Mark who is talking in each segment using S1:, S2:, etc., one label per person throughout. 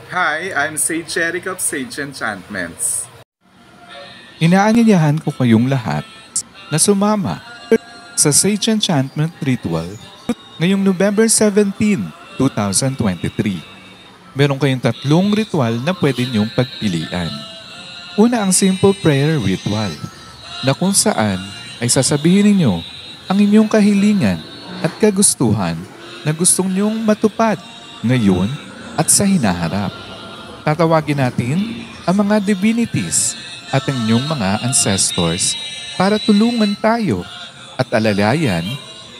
S1: Hi, I'm Sage Eric of Sage Enchantments.
S2: Inaanyayahan ko kayong lahat na sumama sa Sage Enchantment Ritual ngayong November 17, 2023. Meron kayong tatlong ritual na pwede niyong pagpilian. Una ang Simple Prayer Ritual na kung saan ay sasabihin ninyo ang inyong kahilingan at kagustuhan na gustong niyong matupad ngayon at sa hinaharap. Tatawagin natin ang mga divinities at ang inyong mga ancestors para tulungan tayo at alalayan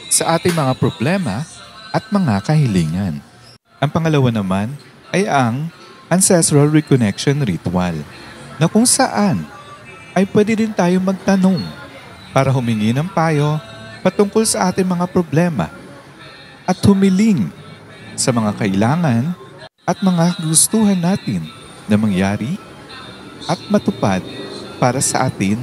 S2: sa ating mga problema at mga kahilingan. Ang pangalawa naman ay ang Ancestral Reconnection Ritual na kung saan ay pwede din tayo magtanong para humingi ng payo patungkol sa ating mga problema at humiling sa mga kailangan at mga gustuhan natin na mangyari at matupad para sa atin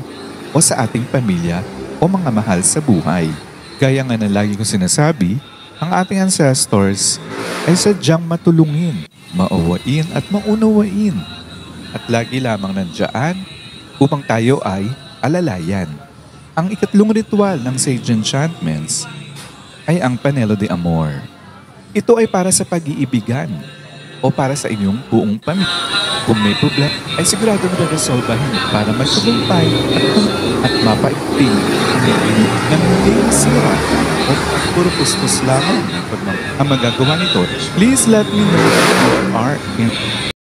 S2: o sa ating pamilya o mga mahal sa buhay. Gaya nga na lagi ko sinasabi, ang ating ancestors ay sadyang matulungin, mauwain at maunawain at lagi lamang nandiyan upang tayo ay alalayan. Ang ikatlong ritual ng Sage Enchantments ay ang Panelo de Amor. Ito ay para sa pag-iibigan o para sa inyong buong pamilya. Kung may problema, ay siguradong resolbahin para magtagumpay at mapaigting ng hindi sira o puro puspos lamang ang magagawa nito. Please let me know if you are in